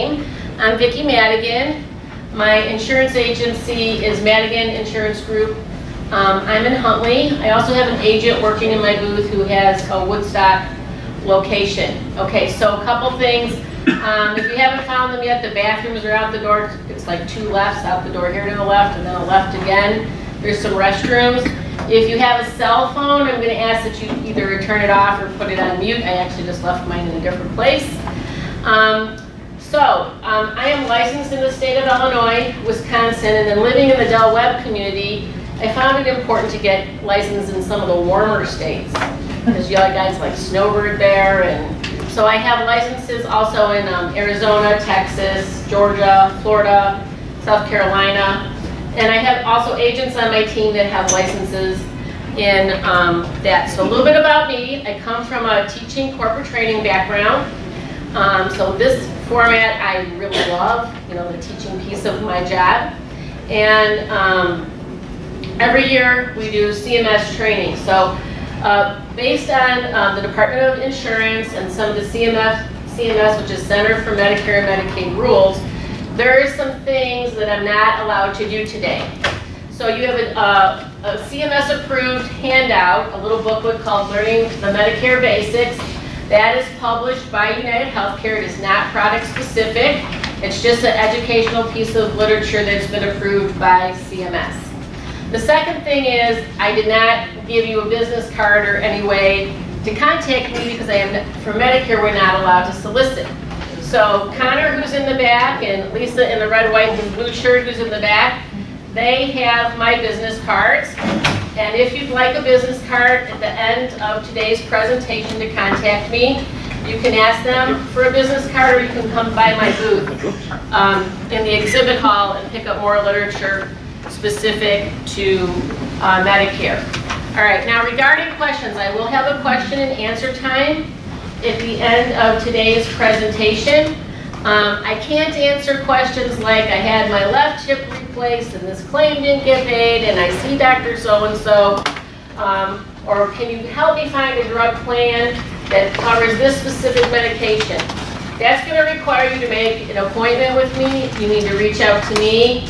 I'm Vicki Madigan. My insurance agency is Madigan Insurance Group. I'm in Huntley. I also have an agent working in my booth who has a Woodstock location. Okay, so a couple things. If you haven't found them yet, the bathrooms are out the door. It's like two lefts out the door here to the left and then a left again. There's some restrooms. If you have a cell phone, I'm going to ask that you either turn it off or put it on mute. I actually just left mine in a different place. I am licensed in the state of Illinois, Wisconsin, and then living in the Del Webb community, I found it important to get licensed in some of the warmer states because you guys like snowbird there, and so I have licenses also in Arizona, Texas, Georgia, Florida, South Carolina, and I have also agents on my team that have licenses in that. So a little bit about me. I come from a teaching corporate training background. So this format I really love, the teaching piece of my job. And every year we do CMS training. So based on the Department of Insurance and some of the CMS, which is Center for Medicare and Medicaid rules, there are some things that I'm not allowed to do today. So you have a CMS approved handout, a little booklet called Learning the Medicare Basics. That is published by United Healthcare. It is not product specific. It's just an educational piece of literature that's been approved by CMS. The second thing is I did not give you a business card or any way to contact me because for Medicare we're not allowed to solicit. So Connor, who's in the back, and Lisa in the red, white, and blue shirt who's in the back, they have my business cards. And if you'd like a business card at the end of today's presentation to contact me, you can ask them for a business card, or you can come by my booth in the exhibit hall and pick up more literature specific to Medicare. All right, now regarding questions, I will have a question and answer time at the end of today's presentation. I can't answer questions like I had my left hip replaced and this claim didn't get paid and I see Dr. So-and-so, or can you help me find a drug plan that covers this specific medication. That's going to require you to make an appointment with me. You need to reach out to me,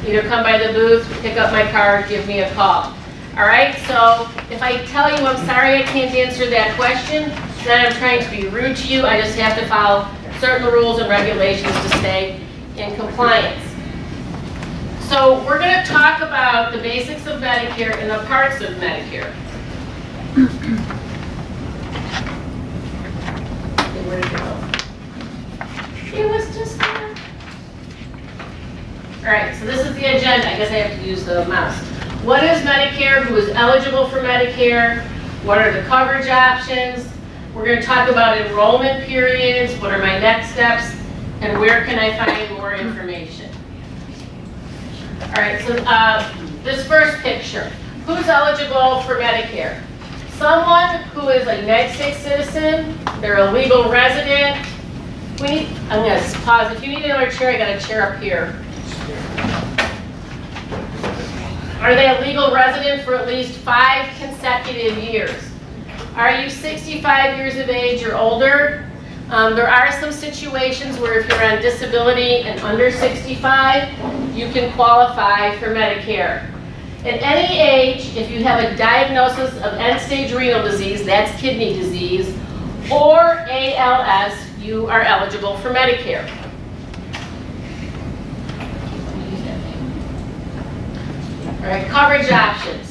either come by the booth, pick up my card, give me a call. All right, so if I tell you I'm sorry I can't answer that question, then I'm trying to be rude to you. I just have to follow certain rules and regulations to stay in compliance. So we're going to talk about the basics of Medicare and the parts of Medicare. Okay, where did it go? It was just there. All right, so this is the agenda. I guess I have to use the mouse. What is Medicare? Who is eligible for Medicare? What are the coverage options? We're going to talk about enrollment periods, what are my next steps, and where can I find more information. All right, so this first picture. Who's eligible for Medicare? Someone who is a United States citizen, they're a legal resident. I'm going to pause. If you need another chair, I got a chair up here. Are they a legal resident for at least 5 consecutive years? Are you 65 years of age or older? There are some situations where if you're on disability and under 65, you can qualify for Medicare. At any age, if you have a diagnosis of end-stage renal disease, that's kidney disease, or ALS, you are eligible for Medicare. All right, coverage options.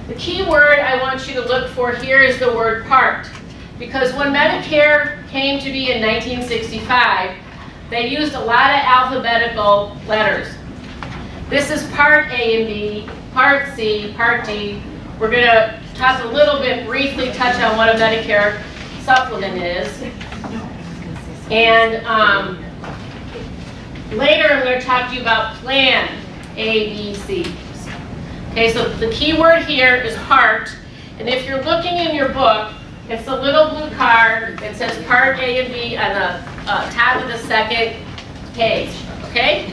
The key word I want you to look for here is the word part. Because when Medicare came to be in 1965, they used a lot of alphabetical letters. This is Part A and B, Part C, Part D. We're going to talk a little bit, briefly touch on what a Medicare supplement is. And later I'm going to talk to you about Plan A, B, C. Okay, so the key word here is part, and if you're looking in your book, it's a little blue card that says Part A and B on the top of the second page, okay?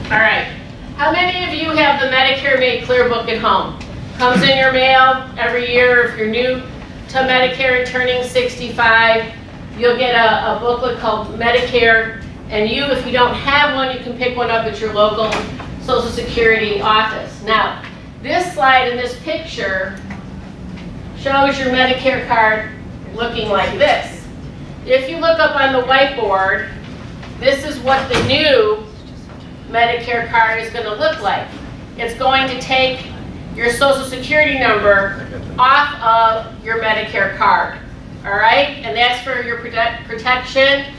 All right, how many of you have the Medicare Made Clear book at home? Comes in your mail every year if you're new. to Medicare and turning 65, you'll get a booklet called Medicare, and you, if you don't have one, you can pick one up at your local Social Security office. Now, this slide in this picture shows your Medicare card looking like this. If you look up on the whiteboard, this is what the new Medicare card is going to look like. It's going to take your Social Security number off of your Medicare card. All right? And that's for your protection.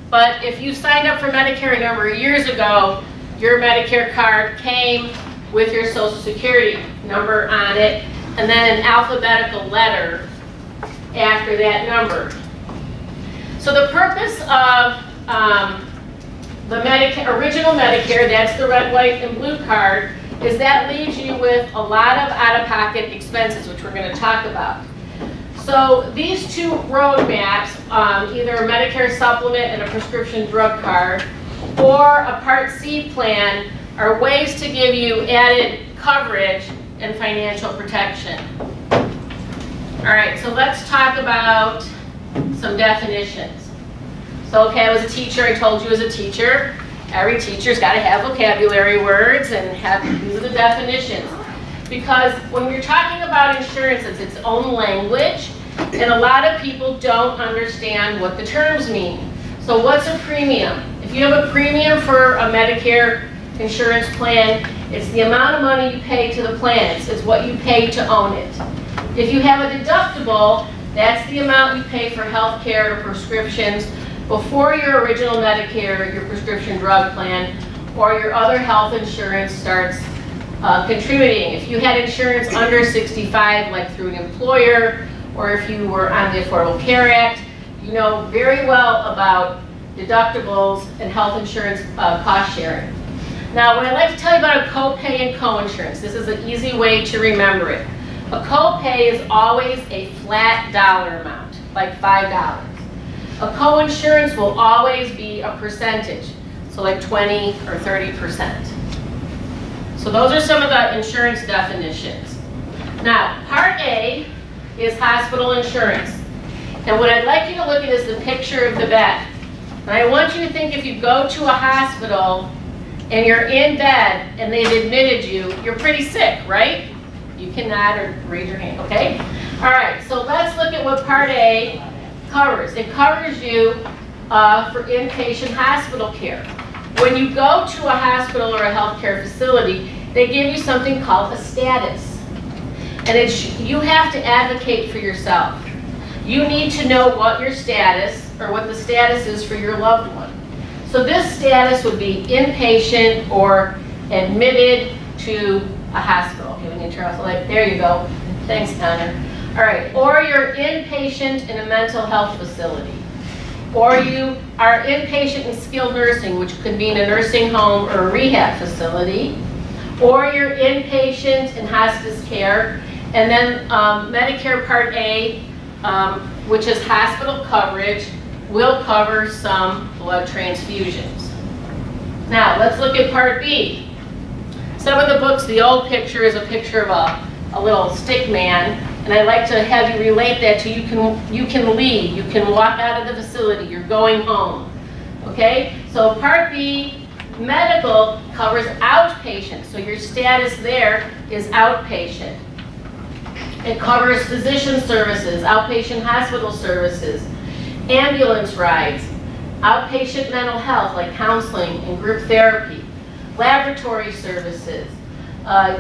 But if you signed up for Medicare a number of years ago, your Medicare card came with your Social Security number on it, and then an alphabetical letter after that number. So the purpose of the original Medicare, that's the red, white, and blue card, is that leaves you with a lot of out-of-pocket expenses, which we're going to talk about. So these two roadmaps, either a Medicare supplement and a prescription drug card, or a Part C plan, are ways to give you added coverage and financial protection. All right, so let's talk about some definitions. So, okay, I was a teacher. I told you as a teacher, every teacher's got to have vocabulary words and these are the definitions. Because when you're talking about insurance, it's its own language, and a lot of people don't understand what the terms mean. So what's a premium? If you have a premium for a Medicare insurance plan, it's the amount of money you pay to the plan. It's what you pay to own it. If you have a deductible, that's the amount you pay for health care or prescriptions before your original Medicare, your prescription drug plan, or your other health insurance starts contributing. If you had insurance under 65, like through an employer, or if you were on the Affordable Care Act, you know very well about deductibles and health insurance cost sharing. Now, what I'd like to tell you about a copay and coinsurance, this is an easy way to remember it. A copay is always a flat dollar amount, like $5. A coinsurance will always be a percentage, so like 20 or 30%. So those are some of the insurance definitions. Now, Part A is hospital insurance. And what I'd like you to look at is the picture of the bed. And I want you to think if you go to a hospital and you're in bed and they've admitted you, you're pretty sick, right? You can nod or raise your hand, okay? All right, so let's look at what Part A covers. It covers you for inpatient hospital care. When you go to a hospital or a healthcare facility, they give you something called a status. And you have to advocate for yourself. You need to know what your status, or what the status is for your loved one. So this status would be inpatient or admitted to a hospital. Okay, we need to turn off the light. There you go. Thanks, Connor. All right, or you're inpatient in a mental health facility. Or you are inpatient in skilled nursing, which could be in a nursing home or a rehab facility. Or you're inpatient in hospice care. And then Medicare Part A, which is hospital coverage, will cover some blood transfusions. Now, let's look at Part B. Some of the books, the old picture is a picture of a little stick man, and I like to have you relate that to you can leave, you can walk out of the facility, you're going home. Okay? So Part B, medical, covers outpatient, so your status there is outpatient. It covers physician services, outpatient hospital services, ambulance rides, outpatient mental health like counseling and group therapy, laboratory services,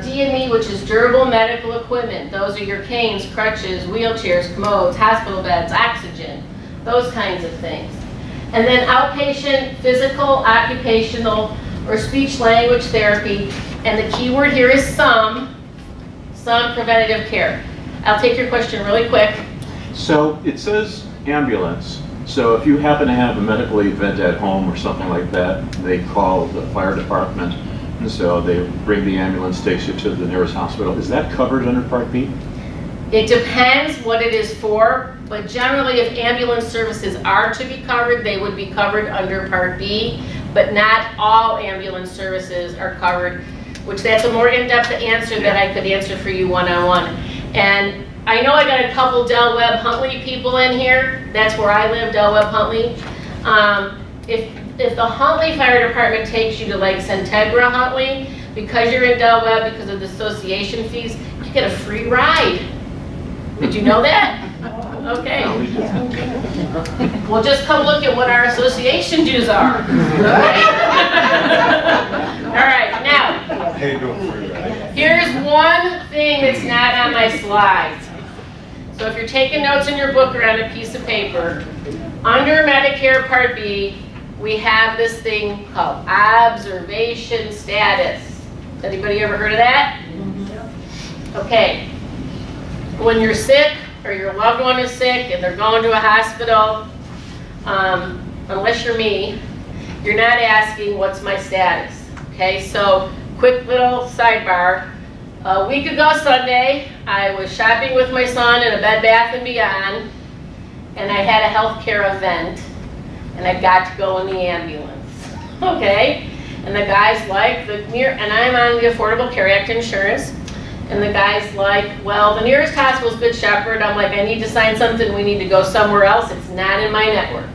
D&E, which is durable medical equipment. Those are your canes, crutches, wheelchairs, commodes, hospital beds, oxygen, those kinds of things. And then outpatient physical, occupational, or speech language therapy, and the key word here is some preventative care. I'll take your question really quick. So it says ambulance. So if you happen to have a medical event at home or something like that, they call the fire department, and so they bring the ambulance, takes you to the nearest hospital. Is that covered under Part B? It depends what it is for, but generally if ambulance services are to be covered, they would be covered under Part B, but not all ambulance services are covered, which that's a more in-depth answer that I could answer for you one-on-one. And I know I got a couple Del Webb Huntley people in here. That's where I live, Del Webb Huntley. If the Huntley Fire Department takes you to like Centegra Huntley, because you're in Del Webb, because of the association fees, you get a free ride. Did you know that? Okay. Well, just come look at what our association dues are. All right, now, here's one thing that's not on my slides. So if you're taking notes in your book or on a piece of paper, under Medicare Part B, we have this thing called observation status. Anybody ever heard of that? Okay. When you're sick or your loved one is sick and they're going to a hospital, unless you're me, you're not asking what's my status. Okay, so quick little sidebar. A week ago Sunday, I was shopping with my son in a Bed Bath & Beyond, and I had a healthcare event, and I got to go in the ambulance. Okay, and the guy's like, and I'm on the Affordable Care Act insurance, and the guy's like, well, the nearest hospital is Good Shepherd. I'm like, I need to sign something, we need to go somewhere else, it's not in my network.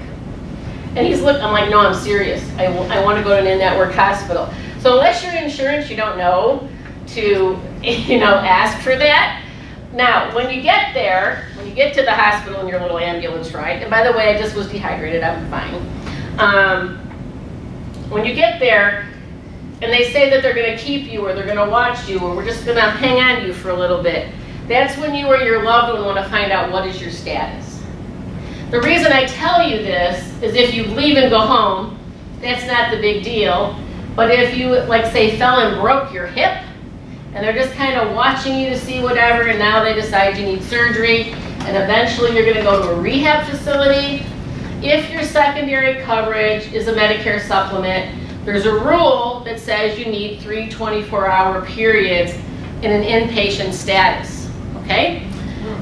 And he's looking, I'm like, no, I'm serious. I want to go to an in-network hospital. So unless you're insurance, you don't know to, ask for that. Now, when you get there, when you get to the hospital in your little ambulance ride, and by the way, I just was dehydrated, I'm fine. When you get there, and they say that they're going to keep you, or they're going to watch you, or we're just going to hang on to you for a little bit, that's when you or your loved one want to find out what is your status. The reason I tell you this is if you leave and go home, that's not the big deal. But if you, like say, fell and broke your hip, and they're just kind of watching you to see whatever, and now they decide you need surgery, and eventually you're going to go to a rehab facility, if your secondary coverage is a Medicare supplement, there's a rule that says you need 3 24-hour periods in an inpatient status, okay?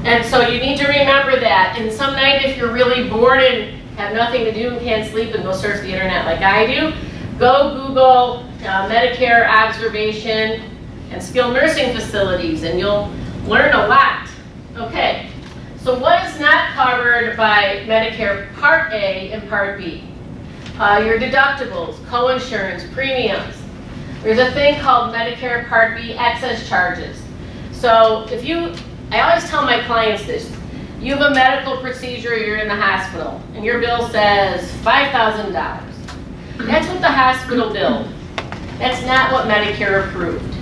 And so you need to remember that. And some night if you're really bored and have nothing to do and can't sleep and go search the internet like I do, go Google Medicare observation and skilled nursing facilities and you'll learn a lot. Okay, so what is not covered by Medicare Part A and Part B? Your deductibles, co-insurance, premiums. There's a thing called Medicare Part B excess charges. So I always tell my clients this, you have a medical procedure, you're in the hospital, and your bill says $5,000. That's what the hospital billed. That's not what Medicare approved,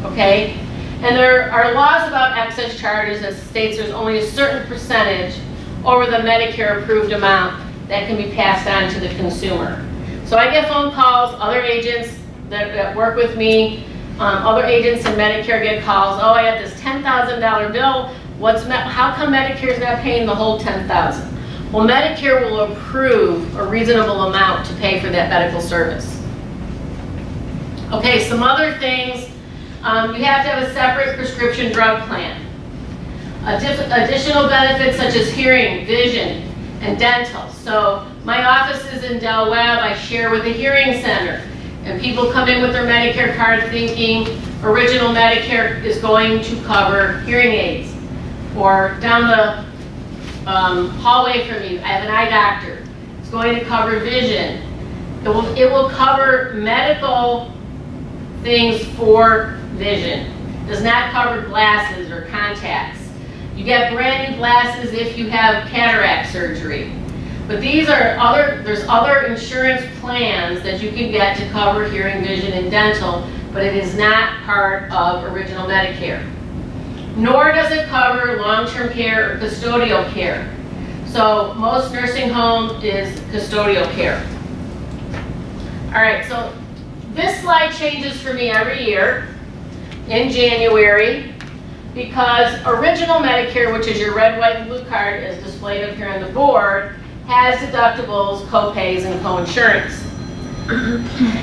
okay? And there are laws about excess charges that states there's only a certain percentage over the Medicare approved amount that can be passed on to the consumer. So I get phone calls, other agents that work with me, other agents in Medicare get calls, oh, I have this $10,000 bill, how come Medicare is not paying the whole $10,000? Well, Medicare will approve a reasonable amount to pay for that medical service. Okay, some other things, you have to have a separate prescription drug plan. Additional benefits such as hearing, vision, and dental. So my office is in Del Webb, I share with a hearing center. And people come in with their Medicare card thinking original Medicare is going to cover hearing aids. Or down the hallway from you, I have an eye doctor. It's going to cover vision. It will cover medical things for vision. It does not cover glasses or contacts. You get brand new glasses if you have cataract surgery. But there's other insurance plans that you can get to cover hearing, vision, and dental, but it is not part of original Medicare. Nor does it cover long-term care or custodial care. So most nursing home is custodial care. All right, so this slide changes for me every year in January because original Medicare, which is your red, white, and blue card as displayed up here on the board, has deductibles, co-pays, and co-insurance.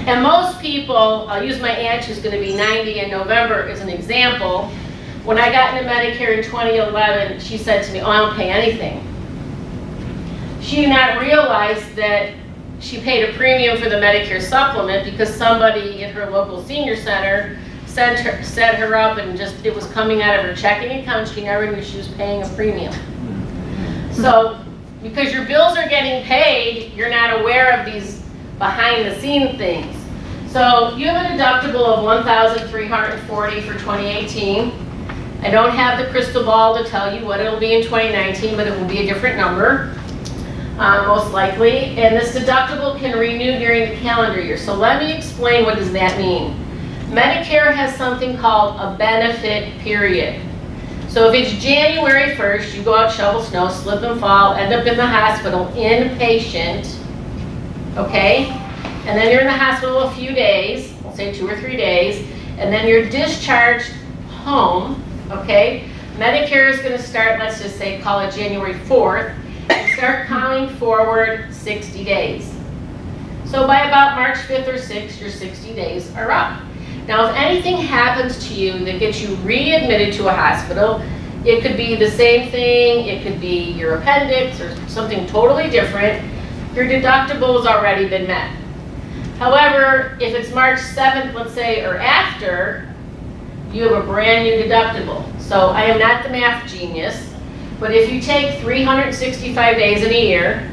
And most people, I'll use my aunt who's going to be 90 in November as an example. When I got into Medicare in 2011, she said to me, oh, I don't pay anything. She did not realize that she paid a premium for the Medicare supplement because somebody at her local senior center set her up and just, it was coming out of her checking account. She never knew she was paying a premium. So, because your bills are getting paid, you're not aware of these behind the scene things. So you have a deductible of $1,340 for 2018. I don't have the crystal ball to tell you what it'll be in 2019, but it will be a different number, most likely. And this deductible can renew during the calendar year. So let me explain, what does that mean? Medicare has something called a benefit period. So if it's January 1st, you go out, shovel snow, slip and fall, end up in the hospital, inpatient, okay? And then you're in the hospital a few days, say 2 or 3 days, and then you're discharged home, okay? Medicare is gonna start, let's just say, call it January 4th, and start counting forward 60 days. So by about March 5th or 6th, your 60 days are up. Now, if anything happens to you that gets you readmitted to a hospital, it could be the same thing, it could be your appendix or something totally different, your deductible has already been met. However, if it's March 7th, let's say, or after, you have a brand new deductible. So I am not the math genius, but if you take 365 days in a year,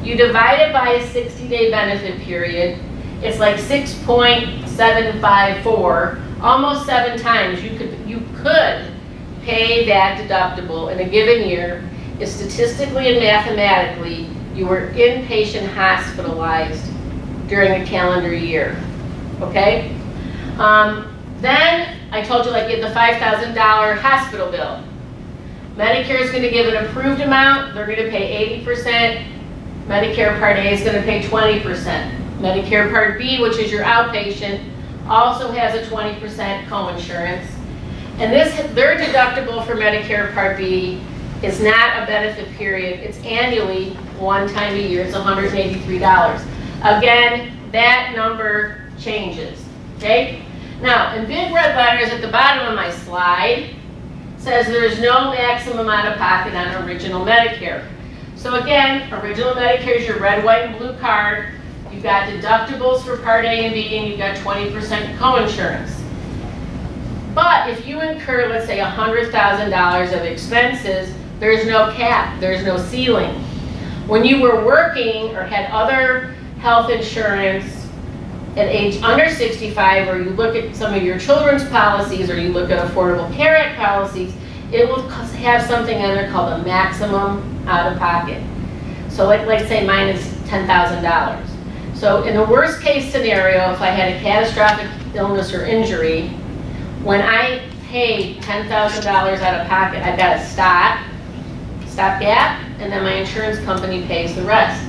you divide it by a 60-day benefit period, it's like 6.754, almost 7 times you could pay that deductible in a given year if statistically and mathematically you were inpatient hospitalized during a calendar year, okay? Then I told you, like, you had the $5,000 hospital bill. Medicare is going to give an approved amount. They're going to pay 80%. Medicare Part A is going to pay 20%. Medicare Part B, which is your outpatient, also has a 20% coinsurance. And their deductible for Medicare Part B is not a benefit period. It's annually, one time a year. It's $183. Again, that number changes, okay? Now, in big red letters at the bottom of my slide, says there's no maximum out-of-pocket on original Medicare. So again, original Medicare is your red, white, and blue card. You've got deductibles for Part A and B, and you've got 20% coinsurance. But if you incur, let's say, $100,000 of expenses, there's no cap, there's no ceiling. When you were working or had other health insurance at age under 65, or you look at some of your children's policies, or you look at Affordable Care Act policies, it will have something in there called a maximum out-of-pocket. So let's say mine is $10,000. So in the worst case scenario, if I had a catastrophic illness or injury, when I pay $10,000 out of pocket, I've got a stopgap, and then my insurance company pays the rest.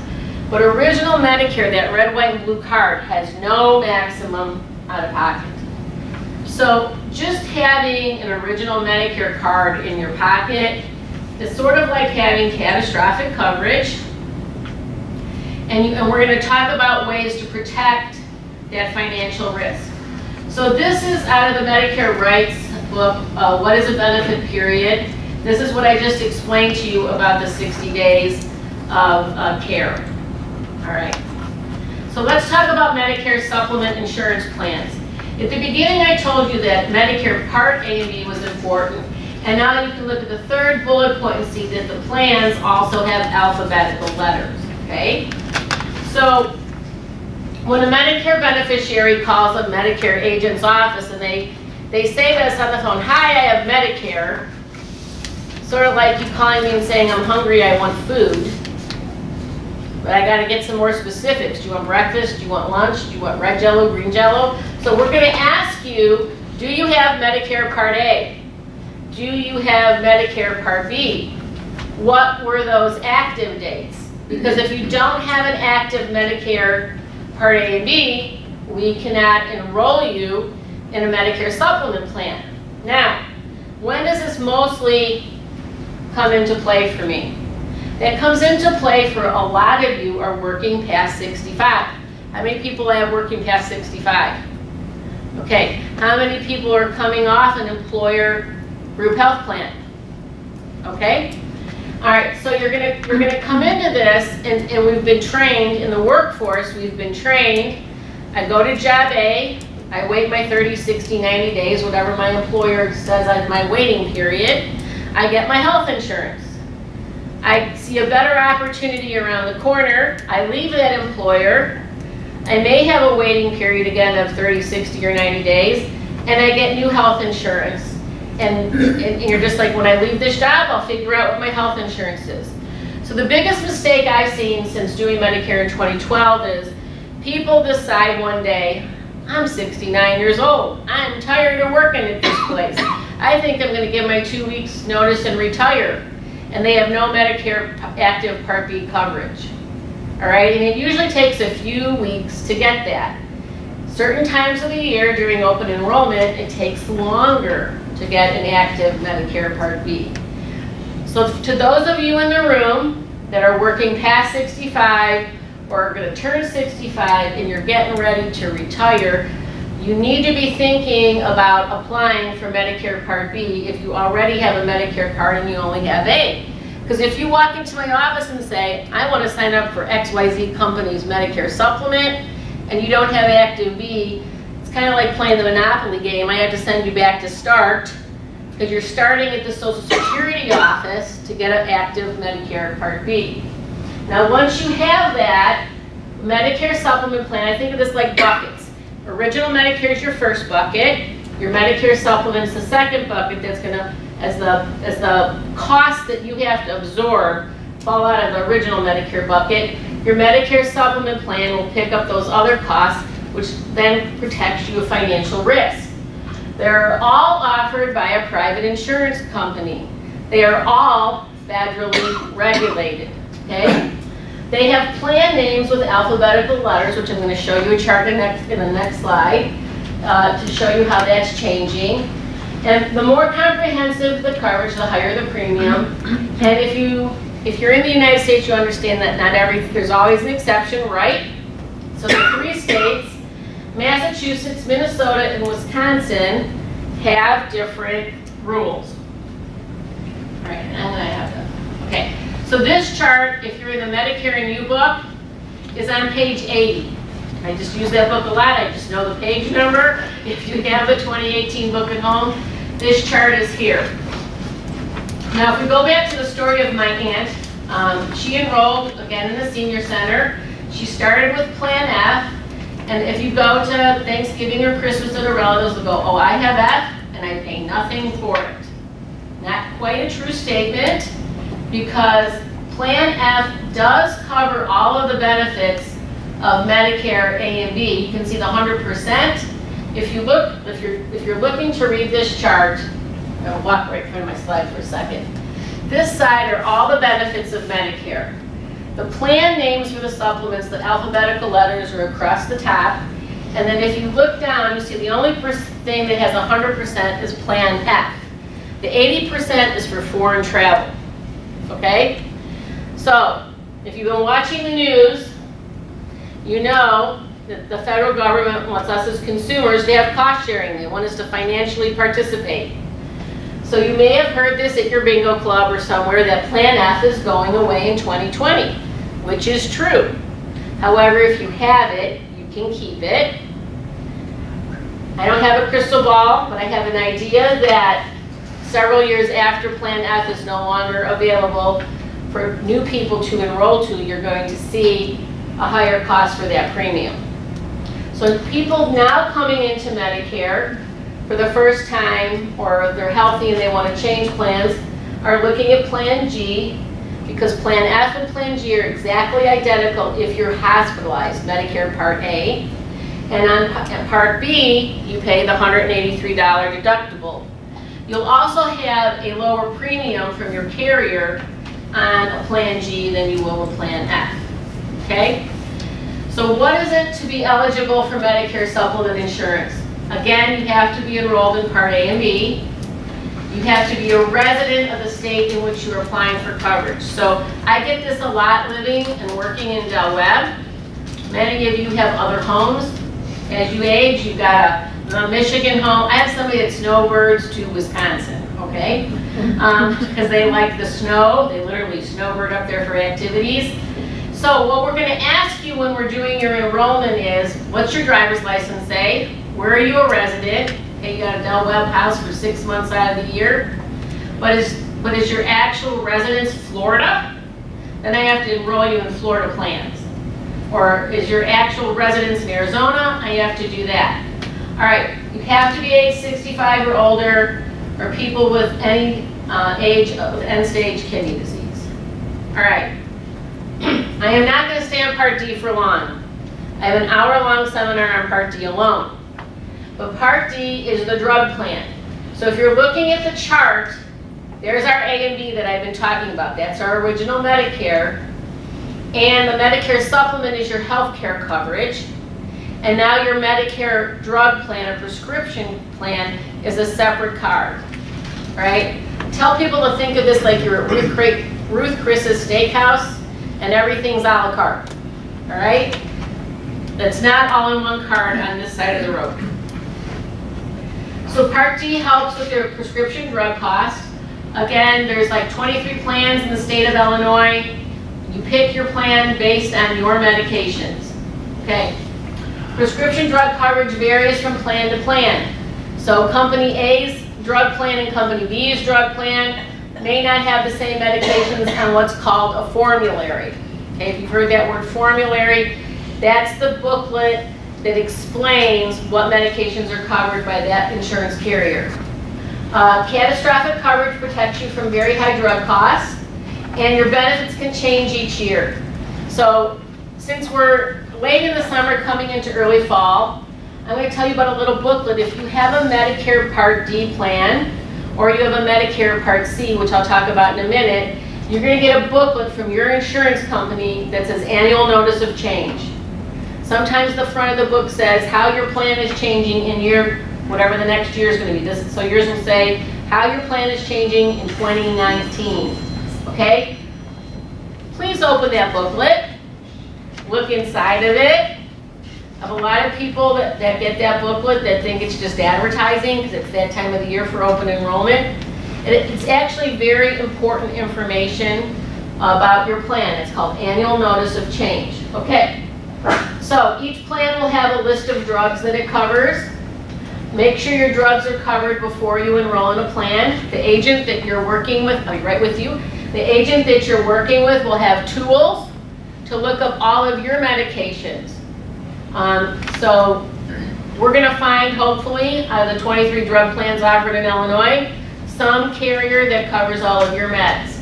But original Medicare, that red, white, and blue card, has no maximum out of pocket. So just having an original Medicare card in your pocket is sort of like having catastrophic coverage. And we're going to talk about ways to protect that financial risk. So this is out of the Medicare Rights book, What is a Benefit Period? This is what I just explained to you about the 60 days of care. All right. So let's talk about Medicare supplement insurance plans. At the beginning I told you that Medicare Part A and B was important, and now you can look at the third bullet point and see that the plans also have alphabetical letters, okay? So when a Medicare beneficiary calls a Medicare agent's office and they say to us on the phone, "Hi, I have Medicare," sort of like you calling me and saying, "I'm hungry, I want food, but I got to get some more specifics. Do you want breakfast? Do you want lunch? Do you want red Jello, green Jello?" So we're going to ask you, do you have Medicare Part A? Do you have Medicare Part B? What were those active dates? Because if you don't have an active Medicare Part A and B, we cannot enroll you in a Medicare supplement plan. Now, when does this mostly come into play for me? That comes into play for a lot of you are working past 65. How many people have working past 65? Okay, how many people are coming off an employer group health plan? Okay? All right, so you're gonna come into this, and we've been trained in the workforce, we've been trained. I go to job A, I wait my 30, 60, 90 days, whatever my employer says is my waiting period. I get my health insurance. I see a better opportunity around the corner. I leave that employer. I may have a waiting period again of 30, 60, or 90 days, and I get new health insurance. And you're just like, when I leave this job, I'll figure out what my health insurance is. So the biggest mistake I've seen since doing Medicare in 2012 is people decide one day, I'm 69 years old. I'm tired of working at this place. I think I'm going to give my 2 weeks notice and retire. And they have no Medicare active Part B coverage. All right, and it usually takes a few weeks to get that. Certain times of the year during open enrollment, it takes longer to get an active Medicare Part B. So to those of you in the room that are working past 65 or are going to turn 65 and you're getting ready to retire, you need to be thinking about applying for Medicare Part B if you already have a Medicare card and you only have A. Because if you walk into my office and say, I want to sign up for XYZ company's Medicare supplement, and you don't have active B, it's kind of like playing the Monopoly game. I have to send you back to start, because you're starting at the Social Security office to get an active Medicare Part B. Now once you have that Medicare supplement plan, I think of this like buckets. Original Medicare is your first bucket. Your Medicare supplement's the second bucket that's going to, as the cost that you have to absorb, fall out of the original Medicare bucket. Your Medicare supplement plan will pick up those other costs, which then protects you of financial risk. They're all offered by a private insurance company. They are all federally regulated, okay? They have plan names with alphabetical letters, which I'm going to show you a chart in the next slide to show you how that's changing. And the more comprehensive the coverage, the higher the premium. And if you're in the United States, you understand that there's always an exception, right? So the 3 states, Massachusetts, Minnesota, and Wisconsin, have different rules. All right, and I have to, okay. So this chart, if you're in the Medicare and You book, is on page 80. I just use that book a lot. I just know the page number. If you have the 2018 book at home, this chart is here. Now, if we go back to the story of my aunt, she enrolled, again, in the senior center. She started with Plan F, and if you go to Thanksgiving or Christmas at a relative's, they'll go, oh, I have F, and I pay nothing for it. Not quite a true statement, because Plan F does cover all of the benefits of Medicare A and B. You can see the 100%. If you're looking to read this chart, I'm going to walk right in front of my slide for a second. This side are all the benefits of Medicare. The plan names for the supplements, the alphabetical letters are across the top. And then if you look down, you see the only thing that has 100% is Plan F. The 80% is for foreign travel. Okay? So, if you've been watching the news, you know that the federal government wants us as consumers to have cost sharing. They want us to financially participate. So you may have heard this at your bingo club or somewhere that Plan F is going away in 2020, which is true. However, if you have it, you can keep it. I don't have a crystal ball, but I have an idea that several years after Plan F is no longer available for new people to enroll to, you're going to see a higher cost for that premium. So people now coming into Medicare for the first time, or they're healthy and they want to change plans, are looking at Plan G, because Plan F and Plan G are exactly identical if you're hospitalized, Medicare Part A. And on Part B, you pay the $183 deductible. You'll also have a lower premium from your carrier on a Plan G than you will with Plan F. Okay? So what is it to be eligible for Medicare supplement insurance? Again, you have to be enrolled in Part A and B. You have to be a resident of the state in which you're applying for coverage. So I get this a lot living and working in Del Webb. Many of you have other homes. As you age, you've got a Michigan home. I have somebody that snowbirds to Wisconsin, okay? Because they like the snow. They literally snowbird up there for activities. So what we're going to ask you when we're doing your enrollment is, what's your driver's license say? where are you a resident? Okay, you got a Del Webb house for 6 months out of the year. But is your actual residence Florida? Then I have to enroll you in Florida plans. Or is your actual residence in Arizona? I have to do that. All right, you have to be age 65 or older, or people with any age of end-stage kidney disease. All right, I am not going to stay on Part D for long. I have an hour-long seminar on Part D alone. But Part D is the drug plan. So if you're looking at the chart, there's our A and B that I've been talking about. That's our original Medicare. And the Medicare supplement is your health care coverage. And now your Medicare drug plan or prescription plan is a separate card. Right? Tell people to think of this like you're at Ruth Chris's Steakhouse and everything's a la carte. All right? That's not all in one card on this side of the road. So Part D helps with your prescription drug costs. Again, there's like 23 plans in the state of Illinois. You pick your plan based on your medications. Okay. Prescription drug coverage varies from plan to plan. So Company A's drug plan and Company B's drug plan may not have the same medications on what's called a formulary. Okay, if you've heard that word formulary, that's the booklet that explains what medications are covered by that insurance carrier. Catastrophic coverage protects you from very high drug costs, and your benefits can change each year. So since we're late in the summer coming into early fall, I'm going to tell you about a little booklet. If you have a Medicare Part D plan, or you have a Medicare Part C, which I'll talk about in a minute, you're going to get a booklet from your insurance company that says Annual Notice of Change. Sometimes the front of the book says how your plan is changing in your, whatever the next year is going to be. So yours will say how your plan is changing in 2019. Okay? Please open that booklet. Look inside of it. I have a lot of people that get that booklet that think it's just advertising because it's that time of the year for open enrollment. And it's actually very important information about your plan. It's called Annual Notice of Change. Okay. So each plan will have a list of drugs that it covers. Make sure your drugs are covered before you enroll in a plan. The agent that you're working with, I'll be right with you. The agent that you're working with will have tools to look up all of your medications. So we're going to find, hopefully, out of the 23 drug plans offered in Illinois, some carrier that covers all of your meds.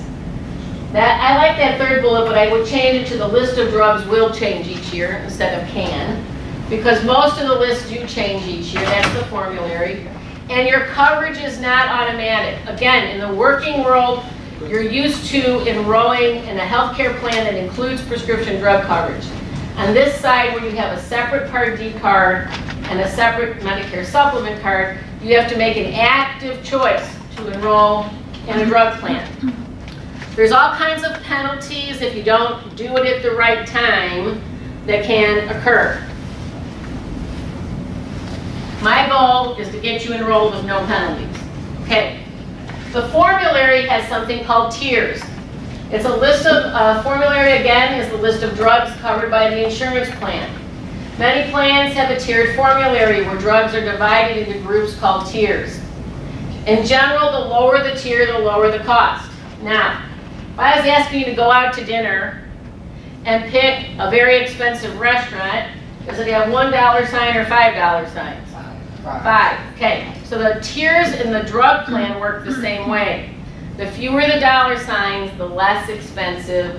I like that third bullet, but I would change it to the list of drugs will change each year instead of can, because most of the lists do change each year. That's the formulary. And your coverage is not automatic. Again, in the working world, you're used to enrolling in a healthcare plan that includes prescription drug coverage. On this side, where you have a separate Part D card and a separate Medicare supplement card, you have to make an active choice to enroll in a drug plan. There's all kinds of penalties if you don't do it at the right time that can occur. My goal is to get you enrolled with no penalties. Okay. The formulary has something called tiers. It's a list of, formulary again is the list of drugs covered by the insurance plan. Many plans have a tiered formulary where drugs are divided into groups called tiers. In general, the lower the tier, the lower the cost. Now, if I was asking you to go out to dinner and pick a very expensive restaurant, does it have $1 sign or $5 signs? Five. Okay. So the tiers in the drug plan work the same way. The fewer the dollar signs, the less expensive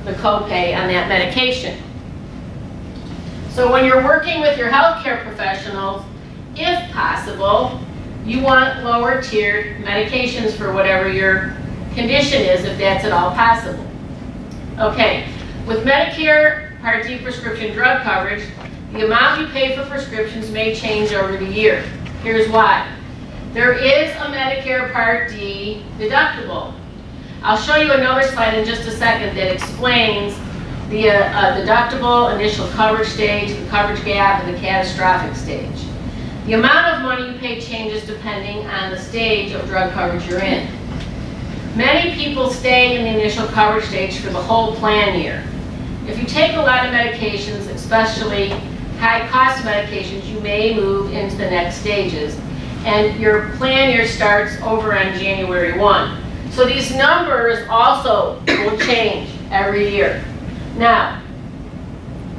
the copay on that medication. So when you're working with your healthcare professionals, if possible, you want lower tiered medications for whatever your condition is, if that's at all possible. Okay, with Medicare Part D prescription drug coverage, the amount you pay for prescriptions may change over the year. Here's why. There is a Medicare Part D deductible. I'll show you another slide in just a second that explains the deductible, initial coverage stage, the coverage gap, and the catastrophic stage. The amount of money you pay changes depending on the stage of drug coverage you're in. Many people stay in the initial coverage stage for the whole plan year. If you take a lot of medications, especially high-cost medications, you may move into the next stages. And your plan year starts over on January 1. So these numbers also will change every year. Now,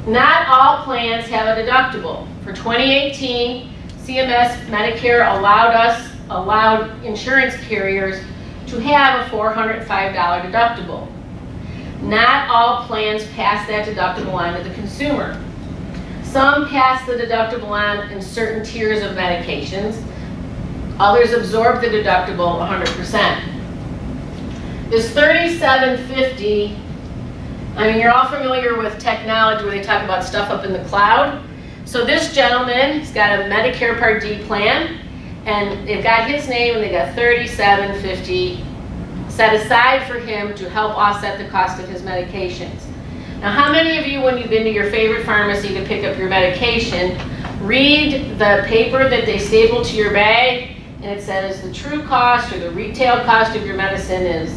not all plans have a deductible. For 2018, CMS Medicare allowed insurance carriers to have a $405 deductible. Not all plans pass that deductible on to the consumer. Some pass the deductible on in certain tiers of medications. Others absorb the deductible 100%. This $37.50, I mean, you're all familiar with technology where they talk about stuff up in the cloud. So this gentleman, he's got a Medicare Part D plan, and they've got his name and they got $37.50 set aside for him to help offset the cost of his medications. Now, how many of you, when you've been to your favorite pharmacy to pick up your medication, read the paper that they staple to your bag, and it says the true cost or the retail cost of your medicine is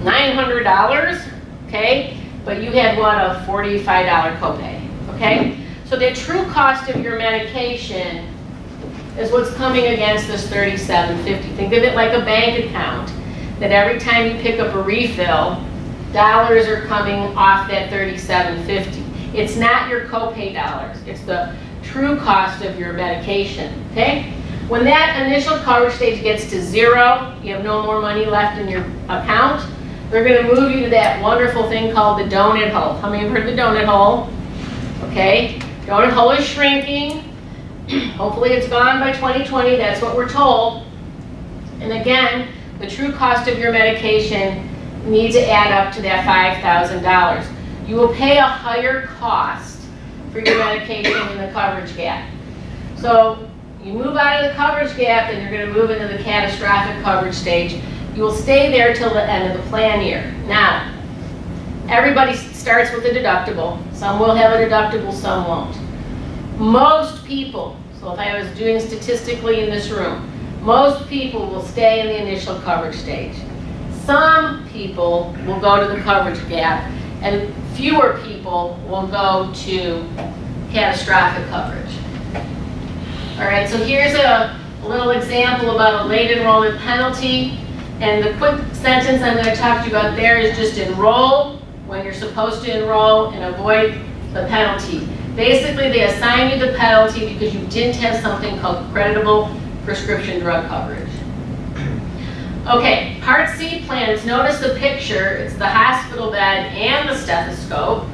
$900, okay? But you had, what, a $45 copay, okay? So the true cost of your medication is what's coming against this $37.50. Think of it like a bank account, that every time you pick up a refill, dollars are coming off that $37.50. It's not your copay dollars, it's the true cost of your medication, okay? When that initial coverage stage gets to 0, you have no more money left in your account, they're going to move you to that wonderful thing called the donut hole. How many have heard of the donut hole? Okay, donut hole is shrinking. Hopefully it's gone by 2020, that's what we're told. And again, the true cost of your medication needs to add up to that $5,000. You will pay a higher cost for your medication in the coverage gap. So you move out of the coverage gap and you're going to move into the catastrophic coverage stage. You will stay there till the end of the plan year. Now, everybody starts with a deductible. Some will have a deductible, some won't. Most people, so if I was doing statistically in this room, most people will stay in the initial coverage stage. Some people will go to the coverage gap, and fewer people will go to catastrophic coverage. All right, so here's a little example about a late enrollment penalty. And the quick sentence I'm going to talk to you about there is just enroll when you're supposed to enroll and avoid the penalty. Basically, they assign you the penalty because you didn't have something called creditable prescription drug coverage. Okay, Part C plans. Notice the picture. It's the hospital bed and the stethoscope.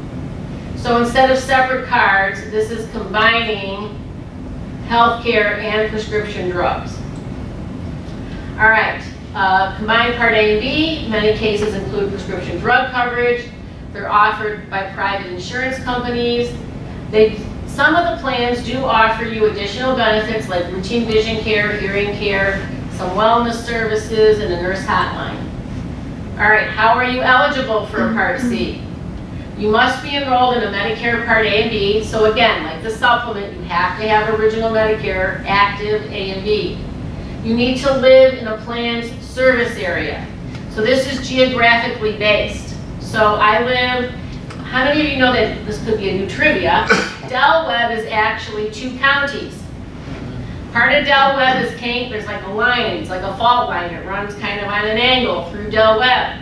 So instead of separate cards, this is combining healthcare and prescription drugs. All right. Combined Part A and B, many cases include prescription drug coverage. They're offered by private insurance companies. Some of the plans do offer you additional benefits like routine vision care, hearing care, some wellness services, and a nurse hotline. All right, how are you eligible for a Part C? You must be enrolled in a Medicare Part A and B. So again, like the supplement, you have to have original Medicare, active A and B. You need to live in a plan's service area. So this is geographically based. So I live, how many of you know that, this could be a new trivia, Del Webb is actually 2 counties. Part of Del Webb is Kane, there's like a line, it's like a fault line, it runs kind of on an angle through Del Webb.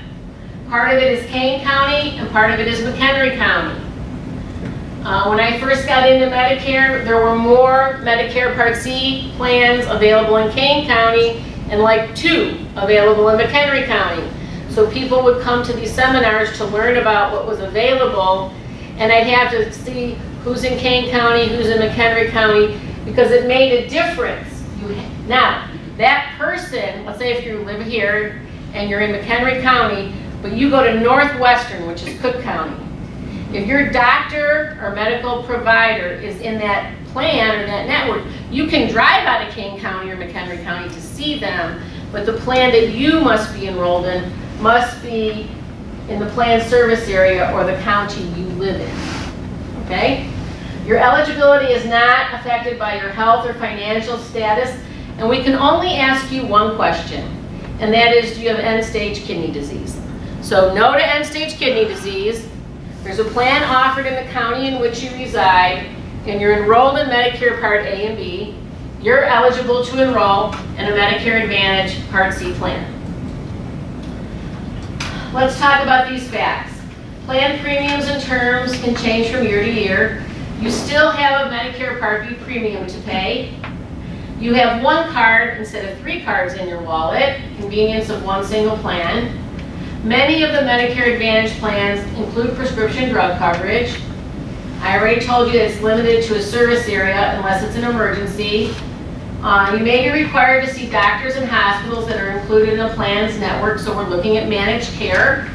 Part of it is Kane County and part of it is McHenry County. When I first got into Medicare, there were more Medicare Part C plans available in Kane County and like 2 available in McHenry County. So people would come to these seminars to learn about what was available, and I'd have to see who's in Kane County, who's in McHenry County, because it made a difference. Now, that person, let's say if you live here and you're in McHenry County, but you go to Northwestern, which is Cook County. If your doctor or medical provider is in that plan or that network, you can drive out of Kane County or McHenry County to see them, but the plan that you must be enrolled in must be in the planned service area or the county you live in, okay? Your eligibility is not affected by your health or financial status, and we can only ask you one question, and that is, do you have end-stage kidney disease? So no to end-stage kidney disease. There's a plan offered in the county in which you reside. and you're enrolled in Medicare Part A and B, you're eligible to enroll in a Medicare Advantage Part C plan. Let's talk about these facts. Plan premiums and terms can change from year to year. You still have a Medicare Part B premium to pay. You have one card instead of 3 cards in your wallet, convenience of one single plan. Many of the Medicare Advantage plans include prescription drug coverage. I already told you it's limited to a service area unless it's an emergency. You may be required to see doctors and hospitals that are included in a plan's network, so we're looking at managed care.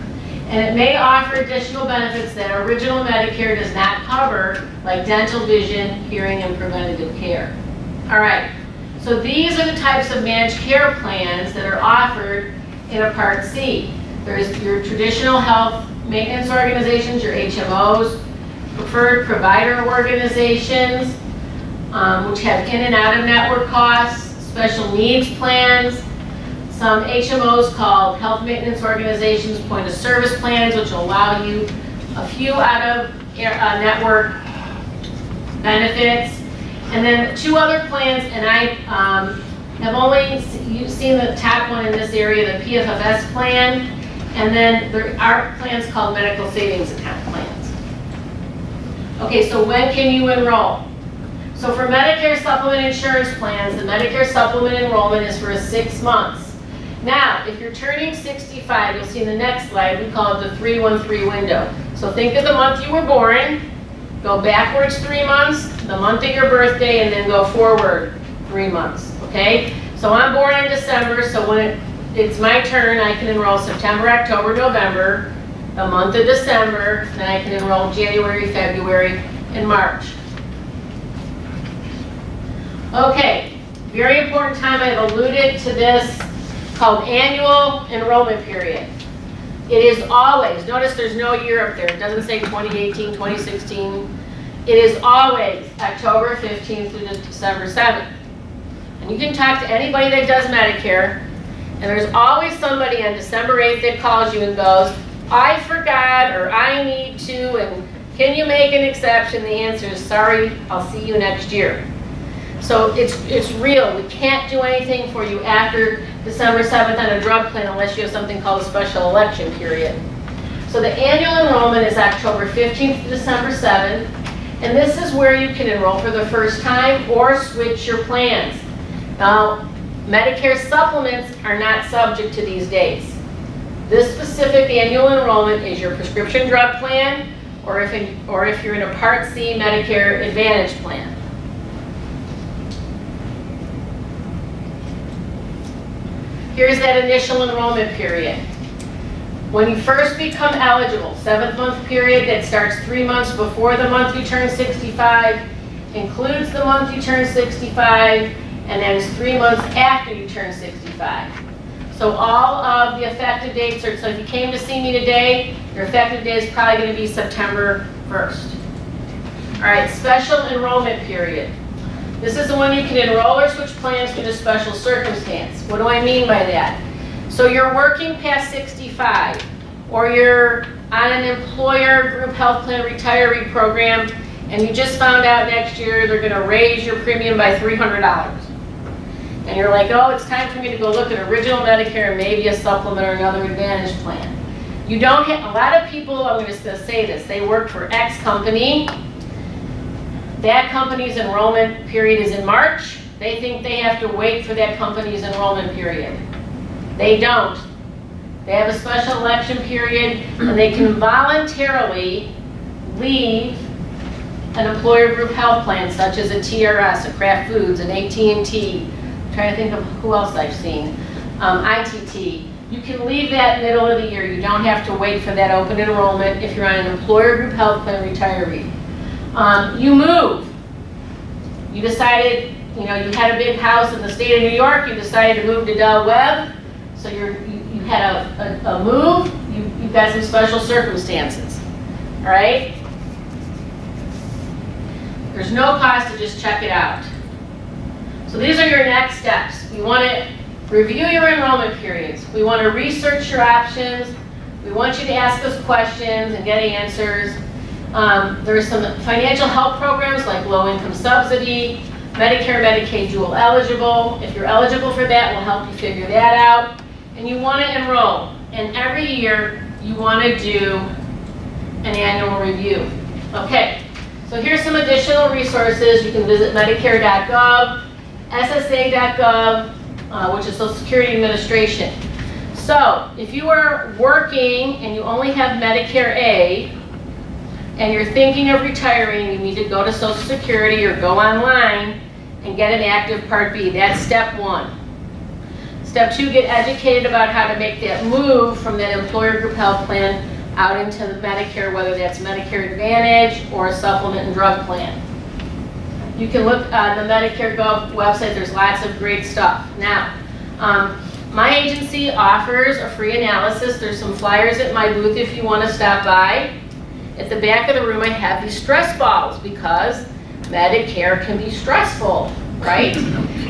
And it may offer additional benefits that original Medicare does not cover, like dental, vision, hearing, and preventative care. All right, so these are the types of managed care plans that are offered in a Part C. There's your traditional health maintenance organizations, your HMOs, preferred provider organizations, which have in and out of network costs, special needs plans, some HMOs called health maintenance organizations, point of service plans, which will allow you a few out of network benefits, and then 2 other plans, and I have only seen the top one in this area, the PFFS plan, and then there are plans called medical savings account plans. Okay, so when can you enroll? So for Medicare supplement insurance plans, the Medicare supplement enrollment is for 6 months. Now, if you're turning 65, you'll see in the next slide, we call it the 313 window. So think of the month you were born, go backwards 3 months, the month of your birthday, and then go forward 3 months, okay? So I'm born in December, so when it's my turn, I can enroll September, October, November, the month of December, then I can enroll January, February, and March. Okay, very important time, I've alluded to this, called annual enrollment period. It is always, notice there's no year up there, it doesn't say 2018, 2016. It is always October 15th through December 7th. And you can talk to anybody that does Medicare, and there's always somebody on December 8th that calls you and goes, I forgot, or I need to, and can you make an exception? The answer is, sorry, I'll see you next year. So it's real. We can't do anything for you after December 7th on a drug plan unless you have something called a special election period. So the annual enrollment is October 15th to December 7th, and this is where you can enroll for the first time or switch your plans. Now, Medicare supplements are not subject to these dates. This specific annual enrollment is your prescription drug plan, or if you're in a Part C Medicare Advantage plan. Here's that initial enrollment period. When you first become eligible, 7th month period that starts 3 months before the month you turn 65, includes the month you turn 65, and ends 3 months after you turn 65. So all of the effective dates are, so if you came to see me today, your effective date is probably going to be September 1st. All right, special enrollment period. This is the one you can enroll or switch plans due to special circumstance. What do I mean by that? So you're working past 65, or you're on an employer group health plan retiree program, and you just found out next year they're going to raise your premium by $300. And you're like, oh, it's time for me to go look at original Medicare and maybe a supplement or another Advantage plan. You don't have, a lot of people, I'm just going to say this, they work for X company. That company's enrollment period is in March. They think they have to wait for that company's enrollment period. They don't. They have a special election period, and they can voluntarily leave an employer group health plan, such as a TRS, a Kraft Foods, an AT&T. I'm trying to think of who else I've seen. ITT. You can leave that middle of the year. You don't have to wait for that open enrollment if you're on an employer group health plan retiree. You move. You decided, you had a big house in the state of New York. You decided to move to Del Webb. So you had a move. You've got some special circumstances. All right? There's no cost to just check it out. So these are your next steps. We want to review your enrollment periods. We want to research your options. We want you to ask us questions and get answers. There's some financial help programs like low-income subsidy, Medicare, Medicaid dual eligible. If you're eligible for that, we'll help you figure that out. And you want to enroll. And every year, you want to do an annual review. Okay, so here's some additional resources. You can visit medicare.gov, ssa.gov, which is Social Security Administration. So if you are working and you only have Medicare A, and you're thinking of retiring, you need to go to Social Security or go online and get an active Part B. That's step 1. Step 2, get educated about how to make that move from that employer group health plan out into the Medicare, whether that's Medicare Advantage or a supplement and drug plan. You can look on the Medicare Gov website, there's lots of great stuff. Now, my agency offers a free analysis. There's some flyers at my booth if you want to stop by. At the back of the room I have these stress balls because Medicare can be stressful, right?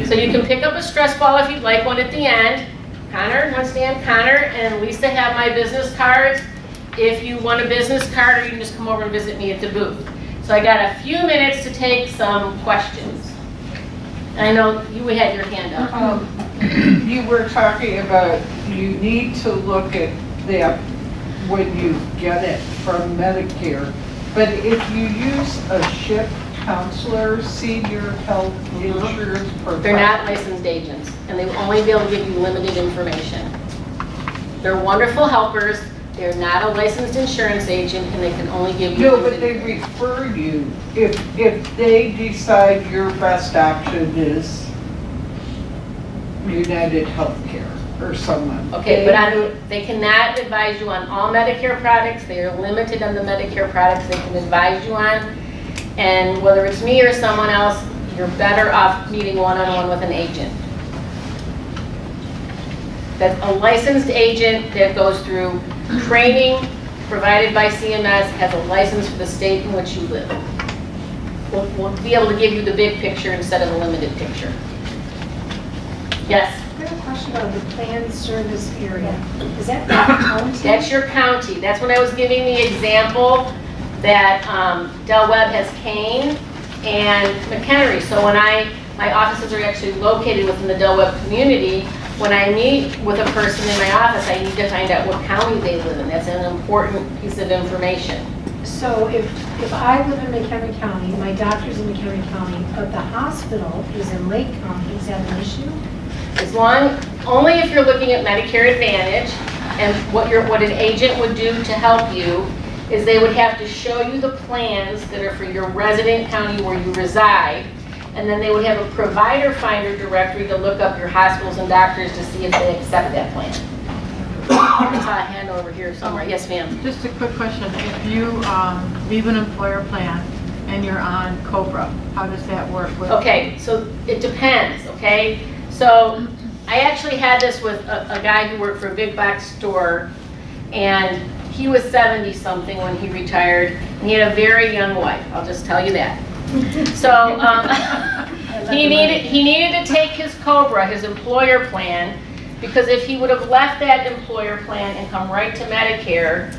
So you can pick up a stress ball if you'd like one at the end. Connor, want to stand? Connor and Lisa have my business cards. If you want a business card, or you can just come over and visit me at the booth. So I got a few minutes to take some questions. And I know you had your hand up. You were talking about you need to look at that when you get it from Medicare. But if you use a SHIP counselor, senior health insurance professional. They're not licensed agents, and they will only be able to give you limited information. They're wonderful helpers. They're not a licensed insurance agent, and they can only give you No, limited but they refer you. If they decide your best option is United Healthcare or someone. Okay, but they cannot advise you on all Medicare products. They are limited on the Medicare products they can advise you on. And whether it's me or someone else, you're better off meeting one-on-one with an agent. That's a licensed agent that goes through training provided by CMS, has a license for the state in which you live. We'll be able to give you the big picture instead of the limited picture. Yes? I have a question about the planned service area. Is that the county? That's your county. That's when I was giving the example that Del Webb has Kane and McHenry. So when my offices are actually located within the Del Webb community, when I meet with a person in my office, I need to find out what county they live in. That's an important piece of information. So if I live in McHenry County, my doctor's in McHenry County, but the hospital is in Lake County, is that an issue? Only if you're looking at Medicare Advantage, and what an agent would do to help you is they would have to show you the plans that are for your resident county where you reside, and then they would have a provider finder directory to look up your hospitals and doctors to see if they accept that plan. I saw a hand over here somewhere. Yes, ma'am. Just a quick question. If you leave an employer plan and you're on COBRA, how does that work? Okay, so it depends, okay? So I actually had this with a guy who worked for a big box store, and he was 70-something when he retired, and he had a very young wife. I'll just tell you that. So he needed to take his COBRA, his employer plan, because if he would have left that employer plan and come right to Medicare,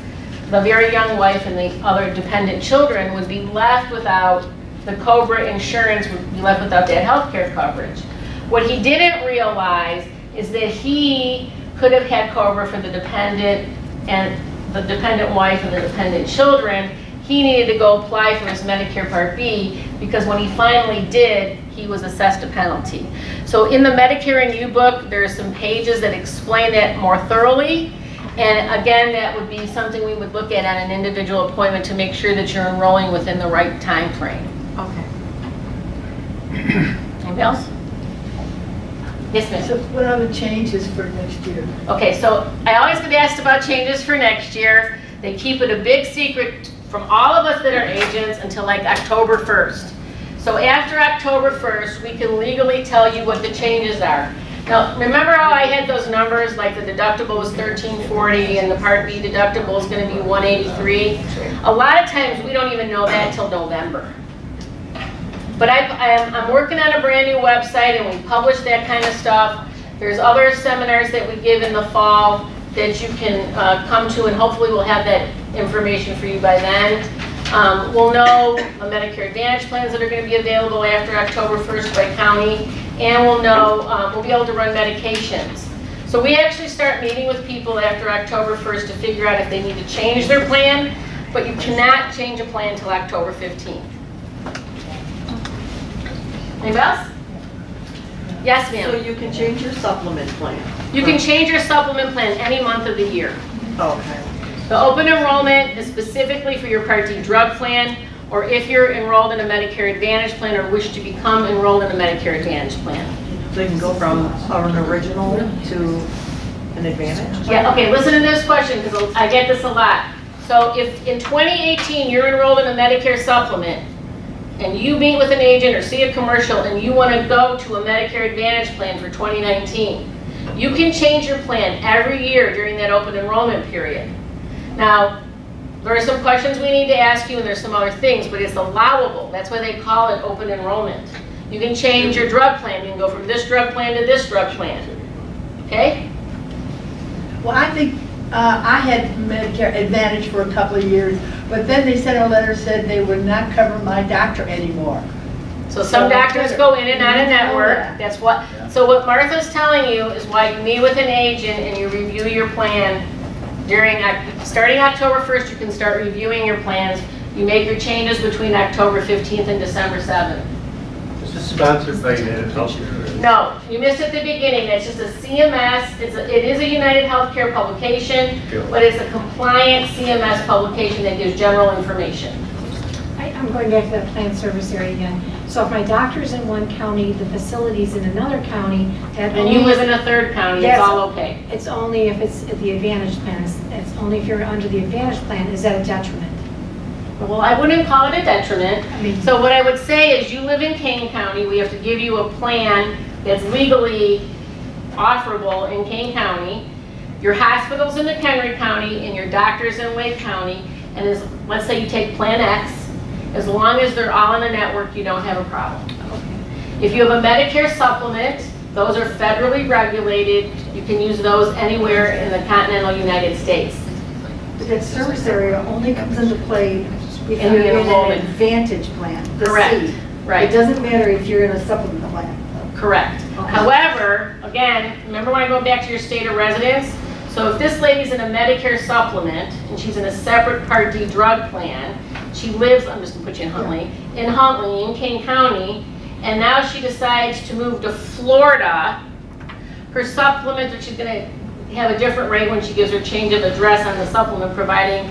the very young wife and the other dependent children would be left without the COBRA insurance, would be left without that health care coverage. What he didn't realize is that he could have had COBRA for the dependent and the dependent wife and the dependent children. He needed to go apply for his Medicare Part B because when he finally did, he was assessed a penalty. So in the Medicare and You book, there are some pages that explain that more thoroughly. And again, that would be something we would look at on an individual appointment to make sure that you're enrolling within the right time frame. Okay. Anybody else? Yes, ma'am. So what are the changes for next year? Okay, so I always get asked about changes for next year. They keep it a big secret from all of us that are agents until like October 1st. So after October 1st, we can legally tell you what the changes are. Now, remember how I had those numbers, like the deductible was $1,340 and the Part B deductible is going to be $183? A lot of times we don't even know that until November. But I'm working on a brand new website and we publish that kind of stuff. There's other seminars that we give in the fall that you can come to, and hopefully we'll have that information for you by then. We'll know Medicare Advantage plans that are going to be available after October 1st by county, and we'll know, we'll be able to run medications. So we actually start meeting with people after October 1st to figure out if they need to change their plan, but you cannot change a plan until October 15th. Anybody else? Yes, So ma'am. you can change your supplement plan? You can change your supplement plan any month of the year. Okay. The open enrollment is specifically for your Part D drug plan, or if you're enrolled in a Medicare Advantage plan or wish to become enrolled in a Medicare Advantage plan. So you can go from an original to an Advantage? Yeah, okay, listen to this question, because I get this a lot. So if in 2018 you're enrolled in a Medicare supplement, and you meet with an agent or see a commercial and you want to go to a Medicare Advantage plan for 2019, you can change your plan every year during that open enrollment period. Now, there are some questions we need to ask you, and there's some other things, but it's allowable. That's why they call it open enrollment. You can change your drug plan. You can go from this drug plan to this drug plan. Okay? Well, I think I had Medicare Advantage for a couple of years, but then they sent a letter said they would not cover my doctor anymore. So some doctors go in and out of network. That's what. So what Martha's telling you is why you meet with an agent and you review your plan starting October 1st. You can start reviewing your plans. You make your changes between October 15th and December 7th. This is sponsored by United Healthcare. No, you missed at the beginning. It's just a CMS. It is a United Healthcare publication, but it's a compliant CMS publication that gives general information. I'm going back to that planned service area again. So if my doctor's in one county, the facility's in another county, that And you live in a third county, it's all okay. It's only if it's the Advantage plan. It's only if you're under the Advantage plan. Is that a detriment? Well, I wouldn't call it a detriment. I mean, So what I would say is you live in Kane County, we have to give you a plan that's legally offerable in Kane County. Your hospital's in McHenry County and your doctor's in Wake County. And let's say you take Plan X, as long as they're all in a network, you don't have a problem. If you have a Medicare supplement, those are federally regulated. You can use those anywhere in the continental United States. But that service area only comes into play if In you're the in an enrollment. Advantage plan, the Correct. C. It Right, doesn't matter if you're in a supplement plan. correct. However, again, remember when I go back to your state of residence? So if this lady's in a Medicare supplement and she's in a separate Part D drug plan, she lives, I'm just gonna put you in Huntley, in Kane County, and now she decides to move to Florida, her supplement, that she's gonna have a different rate when she gives her change of address on the supplement, providing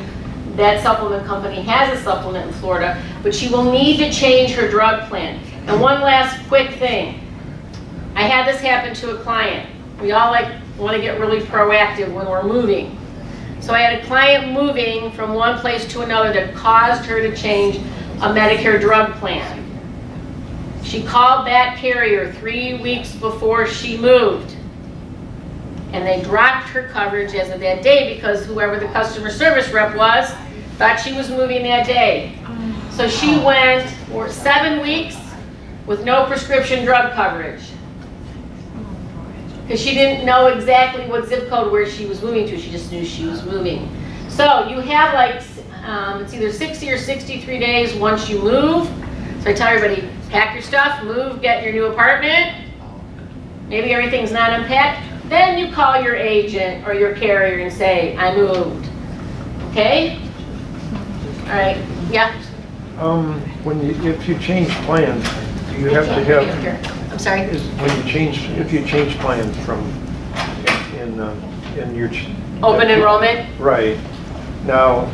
that supplement company has a supplement in Florida, but she will need to change her drug plan. And one last quick thing. I had this happen to a client. We all want to get really proactive when we're moving. So I had a client moving from one place to another that caused her to change a Medicare drug plan. She called that carrier 3 weeks before she moved. And they dropped her coverage as of that day because whoever the customer service rep was thought she was moving that day. So she went for 7 weeks with no prescription drug coverage. Because she didn't know exactly what zip code where she was moving to. She just knew she was moving. So you have it's either 60 or 63 days once you move. So I tell everybody, pack your stuff, move, get your new apartment. Maybe everything's not unpacked. Then you call your agent or your carrier and say, I moved. Okay? All right, yeah? If you change plans, you have to have, I'm sorry? if you change plans from, in your. Open enrollment? Right. Now,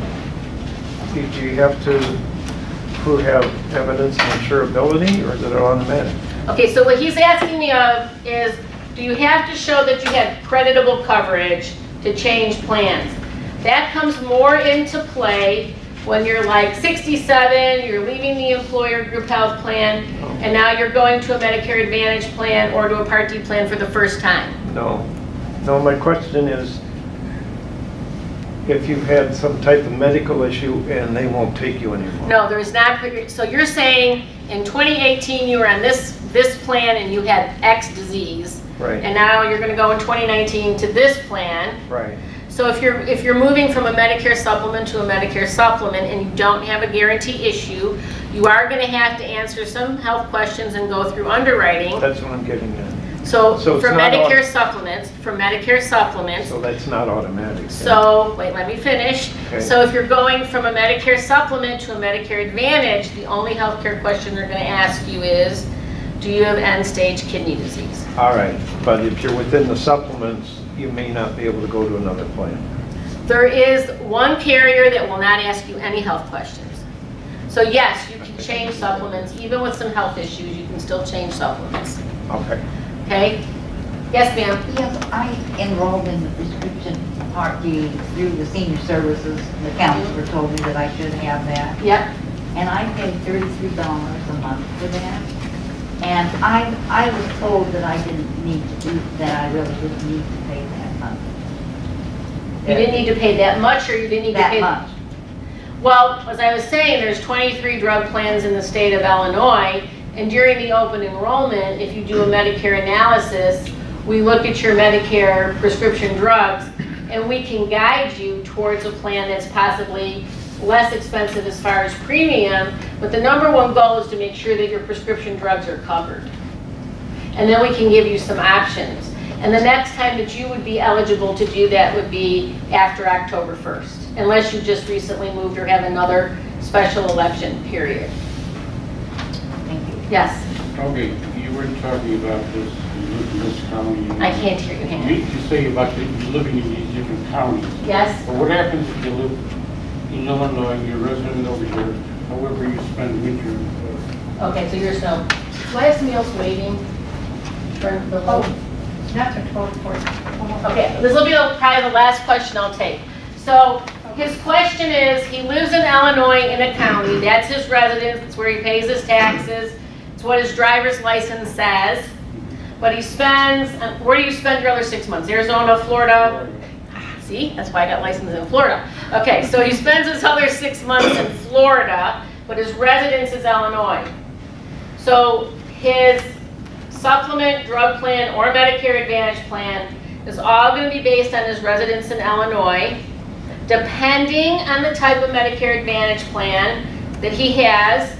do you have to have evidence of insurability, or is it automatic? Okay, so what he's asking me of is, do you have to show that you had creditable coverage to change plans? That comes more into play when you're like 67, you're leaving the employer group health plan, and now you're going to a Medicare Advantage plan or to a Part D plan for the first time. No. No, my question is, if you've had some type of medical issue and they won't take you anymore. No, there's not. So you're saying in 2018 you were on this plan and you had X disease, Right. and now you're going to go in 2019 to this plan. Right. So if you're moving from a Medicare supplement to a Medicare supplement and you don't have a guarantee issue, you are going to have to answer some health questions and go through underwriting. That's what I'm getting at. So So it's for not Medicare supplements, So that's not automatic. so, wait, let me finish. Okay. So if you're going from a Medicare supplement to a Medicare Advantage, the only healthcare question they're going to ask you is, do you have end-stage kidney disease? All right, but if you're within the supplements, you may not be able to go to another plan. There is one carrier that will not ask you any health questions. So yes, you can change supplements, even with some health issues, you can still change supplements, Okay. okay? Yes, ma'am? Yes, I enrolled in the prescription Part D through the senior services. The counselor told me that I should have that. Yep. And I paid $33 a month for that. And I was told that I didn't need to do, that I really didn't need to pay that month. You didn't need to pay that much, or you didn't need to pay? That much. Well, as I was saying, there's 23 drug plans in the state of Illinois, and during the open enrollment, if you do a Medicare analysis, we look at your Medicare prescription drugs, and we can guide you towards a plan that's possibly less expensive as far as premium, but the number one goal is to make sure that your prescription drugs are covered. And then we can give you some options. And the next time that you would be eligible to do that would be after October 1st, unless you just recently moved or have another special election period. Thank you. Yes, Okay, you were talking about this, you live in this county. I can't hear you, Hannah. You say about you living in these different counties. Yes? But what happens if you live in Illinois, you're a resident over here, however you spend winter? Okay, so you're so, last meal's waiting for the vote. Not to 12:40. Okay, this will be probably the last question I'll take. So his question is, he lives in Illinois in a county, that's his residence, it's where he pays his taxes, it's what his driver's license says, but he spends, where do you spend your other 6 months? Arizona, Florida? See, that's why I got licensed in Florida. Okay, so he spends his other 6 months in Florida, but his residence is Illinois. So his supplement, drug plan, or Medicare Advantage plan is all going to be based on his residence in Illinois. Depending on the type of Medicare Advantage plan that he has,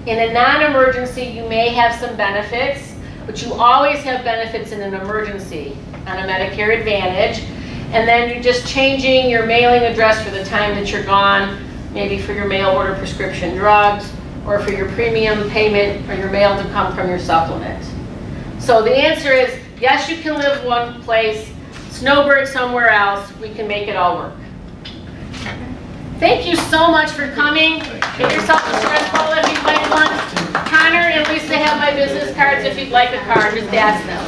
in a non-emergency you may have some benefits, but you always have benefits in an emergency on a Medicare Advantage. And then you're just changing your mailing address for the time that you're gone, maybe for your mail order prescription drugs, or for your premium payment or your mail to come from your supplement. So the answer is, yes, you can live one place, snowbird somewhere else, we can make it all work. Thank you so much for coming. Get yourself a stress ball if you'd like one. Connor and Lisa have my business cards if you'd like a card, just ask them.